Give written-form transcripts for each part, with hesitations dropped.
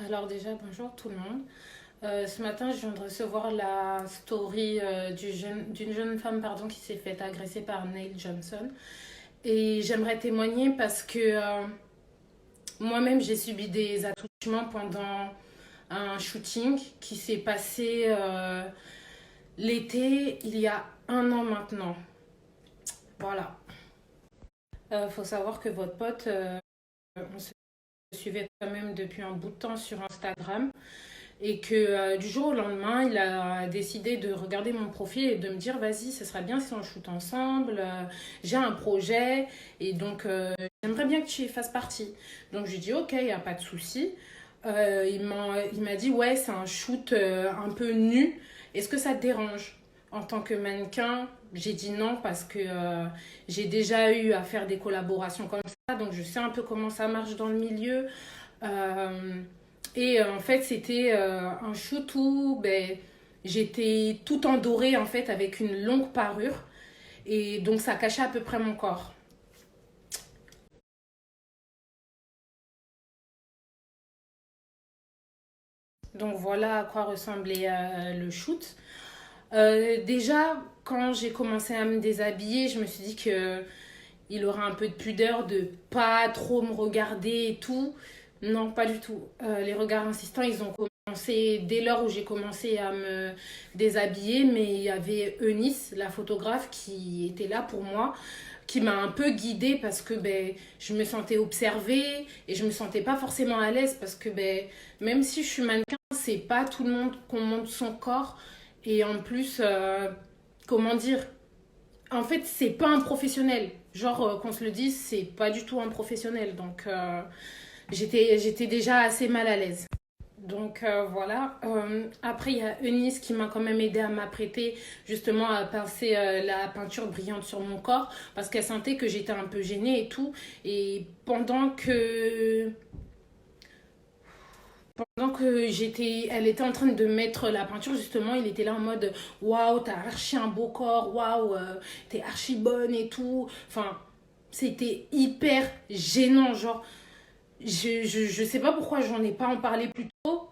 Alors déjà, bonjour tout le monde. Ce matin, je viens de recevoir la story d'une jeune femme qui s'est fait agresser par Neil Johnson. Et j'aimerais témoigner parce que moi-même, j'ai subi des attouchements pendant un shooting qui s'est passé l'été, il y a un an maintenant. Voilà. Faut savoir que votre pote, on se suivait quand même depuis un bout de temps sur Instagram. Et que du jour au lendemain, il a décidé de regarder mon profil et de me dire, vas-y, ce serait bien si on shoot ensemble, j'ai un projet et donc j'aimerais bien que tu y fasses partie. Donc je lui ai dit, ok, il n'y a pas de souci. Il m'a dit, ouais, c'est un shoot un peu nu, est-ce que ça te dérange? En tant que mannequin, j'ai dit non parce que j'ai déjà eu à faire des collaborations comme ça, donc je sais un peu comment ça marche dans le milieu. Euh, en fait, c'était un shoot où j'étais tout en doré en fait avec une longue parure et donc ça cachait à peu près mon corps. Donc voilà à quoi ressemblait le shoot. Déjà, quand j'ai commencé à me déshabiller, je me suis dit que il aurait un peu de pudeur de pas trop me regarder et tout. Non, pas du tout. Les regards insistants, ils ont commencé dès lors où j'ai commencé à me déshabiller, mais il y avait Eunice, la photographe, qui était là pour moi, qui m'a un peu guidée parce que je me sentais observée et je me sentais pas forcément à l'aise parce que même si je suis mannequin, c'est pas tout le monde qu'on montre son corps. Et en plus, comment dire, en fait, c'est pas un professionnel. Genre, qu'on se le dise, c'est pas du tout un professionnel. Donc, j'étais déjà assez mal à l'aise. Donc voilà. Après, il y a Eunice qui m'a quand même aidé à m'apprêter justement à pincer la peinture brillante sur mon corps parce qu'elle sentait que j'étais un peu gênée et tout. Et pendant que elle était en train de mettre la peinture, justement, il était là en mode waouh, t'as archi un beau corps, waouh, t'es archi bonne et tout. Enfin, c'était hyper gênant. Genre, je sais pas pourquoi j'en ai pas en parlé plus tôt,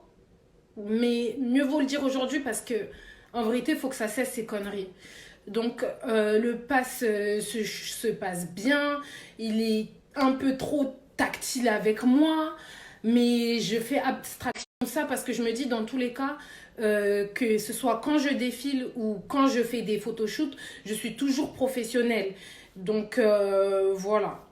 mais mieux vaut le dire aujourd'hui parce que en vérité, il faut que ça cesse ces conneries. Donc, le pass se passe bien, il est un peu trop tactile avec moi, mais je fais abstraction de ça parce que je me dis dans tous les cas, que ce soit quand je défile ou quand je fais des photoshoots, je suis toujours professionnelle. Donc voilà.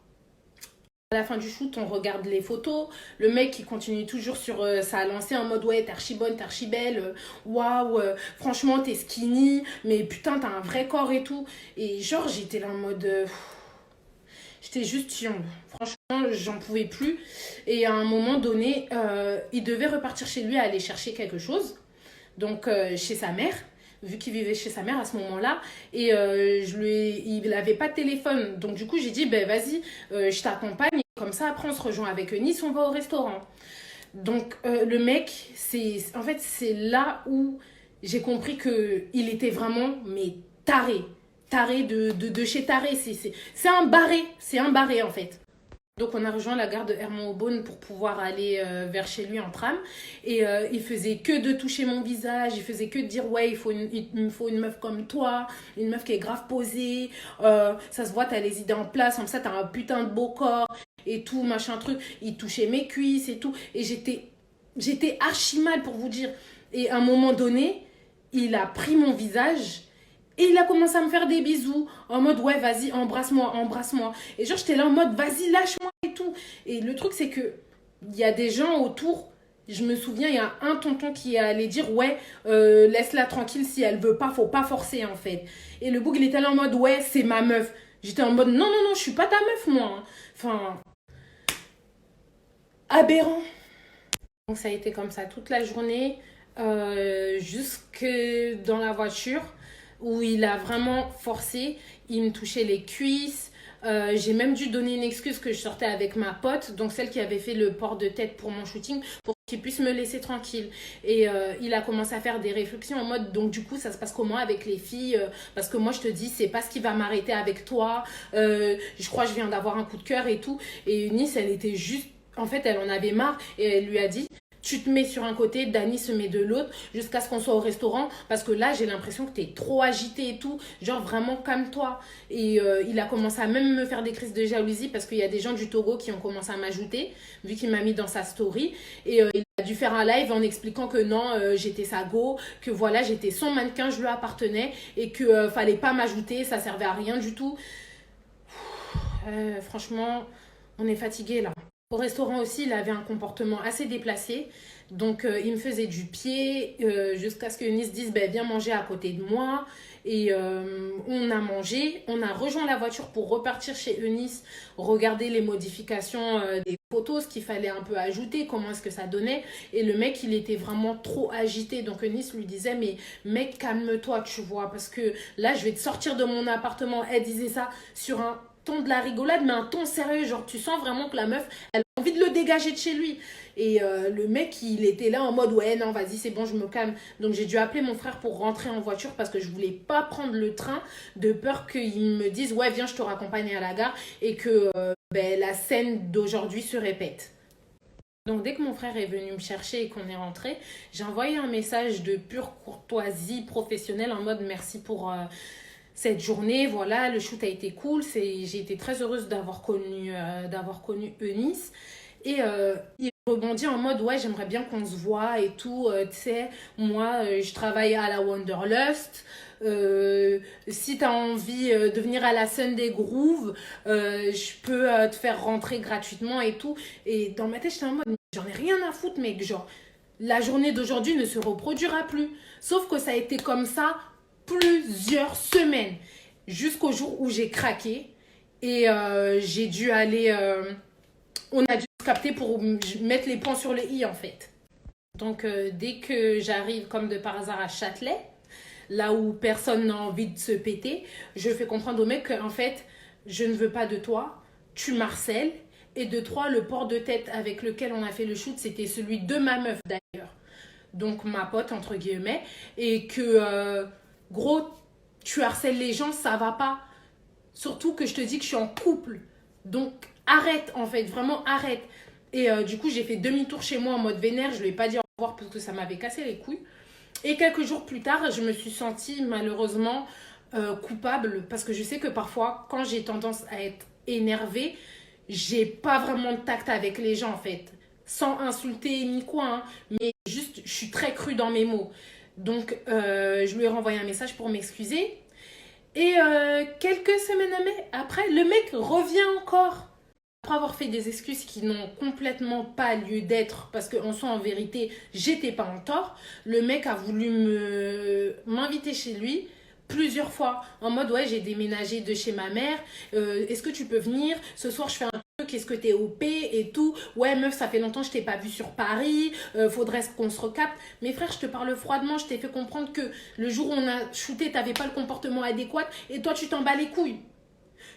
À la fin du shoot, on regarde les photos. Le mec, il continue toujours sur sa lancée en mode ouais, t'es archi bonne, t'es archi belle. Waouh, franchement, t'es skinny. Mais putain, t'as un vrai corps et tout. Et genre, j'étais là en mode. J'étais juste chiante. Franchement, j'en pouvais plus. Et à un moment donné, il devait repartir chez lui à aller chercher quelque chose. Donc, chez sa mère, vu qu'il vivait chez sa mère à ce moment-là. Et il n'avait pas de téléphone. Donc, du coup, j'ai dit, ben vas-y, je t'accompagne. Comme ça, après, on se rejoint avec Nice, on va au restaurant. Donc, le mec, en fait, c'est là où j'ai compris qu'il était vraiment, mais taré. Taré de chez taré. C'est un barré. C'est un barré, en fait. Donc on a rejoint la gare de Hermont-Aubonne pour pouvoir aller vers chez lui en tram. Et il faisait que de toucher mon visage, il faisait que de dire ouais, il me faut une meuf comme toi, une meuf qui est grave posée, ça se voit, t'as les idées en place, comme ça t'as un putain de beau corps et tout, machin truc. Il touchait mes cuisses et tout. Et j'étais archi mal pour vous dire. Et à un moment donné, il a pris mon visage et il a commencé à me faire des bisous en mode ouais vas-y embrasse-moi, embrasse-moi. Et genre j'étais là en mode vas-y lâche-moi et tout. Et le truc c'est que il y a des gens autour. Je me souviens, il y a un tonton qui allait dire ouais laisse-la tranquille si elle veut pas, faut pas forcer en fait. Et le bouc il était là en mode ouais c'est ma meuf. J'étais en mode non non non je suis pas ta meuf moi. Enfin aberrant. Donc ça a été comme ça toute la journée, jusque dans la voiture, où il a vraiment forcé. Il me touchait les cuisses. J'ai même dû donner une excuse que je sortais avec ma pote, donc celle qui avait fait le port de tête pour mon shooting, pour qu'il puisse me laisser tranquille. Et il a commencé à faire des réflexions en mode, donc du coup, ça se passe comment avec les filles? Parce que moi, je te dis, c'est pas ce qui va m'arrêter avec toi. Je crois que je viens d'avoir un coup de cœur et tout. Et Eunice, elle était juste en fait, elle en avait marre et elle lui a dit Tu te mets sur un côté, Dany se met de l'autre, jusqu'à ce qu'on soit au restaurant. Parce que là, j'ai l'impression que t'es trop agité et tout. Genre, vraiment, calme-toi. Et il a commencé à même me faire des crises de jalousie parce qu'il y a des gens du Togo qui ont commencé à m'ajouter, vu qu'il m'a mis dans sa story. Et il a dû faire un live en expliquant que non, j'étais sa go, que voilà, j'étais son mannequin, je lui appartenais. Et que fallait pas m'ajouter, ça servait à rien du tout. Franchement, on est fatigué là. Au restaurant aussi, il avait un comportement assez déplacé. Donc, il me faisait du pied jusqu'à ce que Nice dise ben, viens manger à côté de moi. Et on a mangé. On a rejoint la voiture pour repartir chez Eunice, regarder les modifications des photos, ce qu'il fallait un peu ajouter, comment est-ce que ça donnait. Et le mec, il était vraiment trop agité. Donc, Eunice lui disait mais mec, calme-toi, tu vois, parce que là, je vais te sortir de mon appartement. Elle disait ça sur un ton de la rigolade, mais un ton sérieux. Genre, tu sens vraiment que la meuf, elle a envie de le dégager de chez lui. Et le mec, il était là en mode ouais, non, vas-y, c'est bon, je me calme. Donc, j'ai dû appeler mon frère pour rentrer en voiture parce que je voulais pas prendre le train de peur qu'il me dise ouais, viens, je te raccompagne à la gare et que ben, la scène d'aujourd'hui se répète. Donc, dès que mon frère est venu me chercher et qu'on est rentré, j'ai envoyé un message de pure courtoisie professionnelle en mode merci pour cette journée. Voilà, le shoot a été cool. J'ai été très heureuse d'avoir connu Eunice. Et il rebondit en mode ouais, j'aimerais bien qu'on se voit et tout. Tu sais, moi, je travaille à la Wanderlust. Si tu as envie de venir à la Sunday Groove, je peux te faire rentrer gratuitement et tout. Et dans ma tête, j'étais en mode j'en ai rien à foutre, mec. Genre, la journée d'aujourd'hui ne se reproduira plus. Sauf que ça a été comme ça plusieurs semaines jusqu'au jour où j'ai craqué et j'ai dû aller on a dû se capter pour mettre les points sur les i en fait. Donc dès que j'arrive comme de par hasard à Châtelet, là où personne n'a envie de se péter, je fais comprendre au mec qu'en fait je ne veux pas de toi, tu m'harcèles. Et de trois, le port de tête avec lequel on a fait le shoot, c'était celui de ma meuf d'ailleurs, donc ma pote entre guillemets, et que gros, tu harcèles les gens, ça va pas. Surtout que je te dis que je suis en couple. Donc arrête en fait, vraiment arrête. Et du coup, j'ai fait demi-tour chez moi en mode vénère. Je lui ai pas dit au revoir parce que ça m'avait cassé les couilles. Et quelques jours plus tard, je me suis sentie malheureusement coupable parce que je sais que parfois, quand j'ai tendance à être énervée, j'ai pas vraiment de tact avec les gens en fait. Sans insulter ni quoi, hein, mais juste, je suis très crue dans mes mots. Donc, je lui ai renvoyé un message pour m'excuser. Et quelques semaines après, le mec revient encore. Après avoir fait des excuses qui n'ont complètement pas lieu d'être, parce qu'en soi, en vérité, j'étais pas en tort, le mec a voulu m'inviter chez lui plusieurs fois. En mode, ouais, j'ai déménagé de chez ma mère. Est-ce que tu peux venir? Ce soir, je fais un truc. Est-ce que t'es OP et tout? Ouais, meuf, ça fait longtemps que je t'ai pas vu sur Paris. Faudrait qu'on se recapte. Mais frère, je te parle froidement. Je t'ai fait comprendre que le jour où on a shooté, t'avais pas le comportement adéquat. Et toi, tu t'en bats les couilles.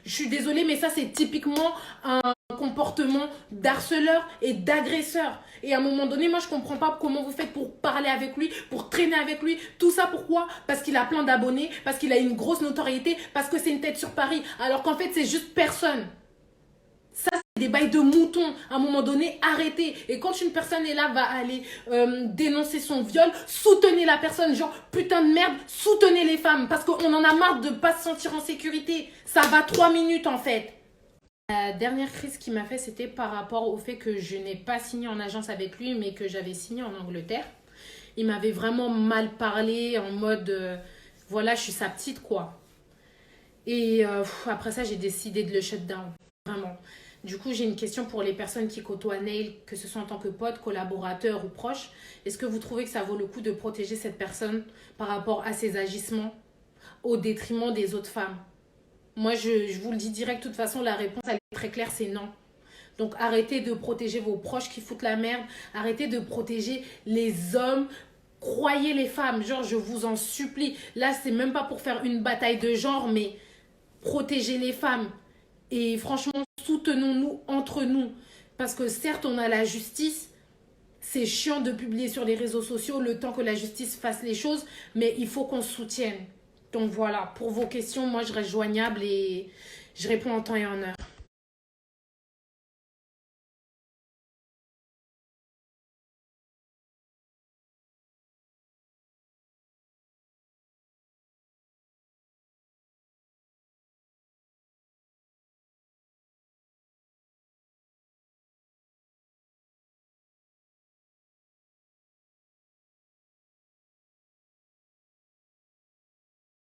Je suis désolée, mais ça, c'est typiquement un comportement d'harceleur et d'agresseur. Et à un moment donné, moi, je comprends pas comment vous faites pour parler avec lui, pour traîner avec lui. Tout ça, pourquoi? Parce qu'il a plein d'abonnés, parce qu'il a une grosse notoriété, parce que c'est une tête sur Paris. Alors qu'en fait, c'est juste personne. Ça, c'est des bails de moutons. À un moment donné, arrêtez. Et quand une personne est là, va aller dénoncer son viol, soutenez la personne. Genre, putain de merde, soutenez les femmes. Parce qu'on en a marre de ne pas se sentir en sécurité. Ça va 3 minutes, en fait. La dernière crise qu'il m'a fait, c'était par rapport au fait que je n'ai pas signé en agence avec lui, mais que j'avais signé en Angleterre. Il m'avait vraiment mal parlé, en mode, voilà, je suis sa petite, quoi. Et après ça, j'ai décidé de le shut down. Vraiment. Du coup, j'ai une question pour les personnes qui côtoient Nail, que ce soit en tant que pote, collaborateur ou proche. Est-ce que vous trouvez que ça vaut le coup de protéger cette personne par rapport à ses agissements au détriment des autres femmes? Moi, je vous le dis direct, de toute façon, la réponse, elle est très claire, c'est non. Donc, arrêtez de protéger vos proches qui foutent la merde. Arrêtez de protéger les hommes. Croyez les femmes. Genre, je vous en supplie. Là, c'est même pas pour faire une bataille de genre, mais protégez les femmes. Et franchement, soutenons-nous entre nous. Parce que certes, on a la justice. C'est chiant de publier sur les réseaux sociaux le temps que la justice fasse les choses. Mais il faut qu'on se soutienne. Donc voilà, pour vos questions, moi je reste joignable et je réponds en temps et en heure.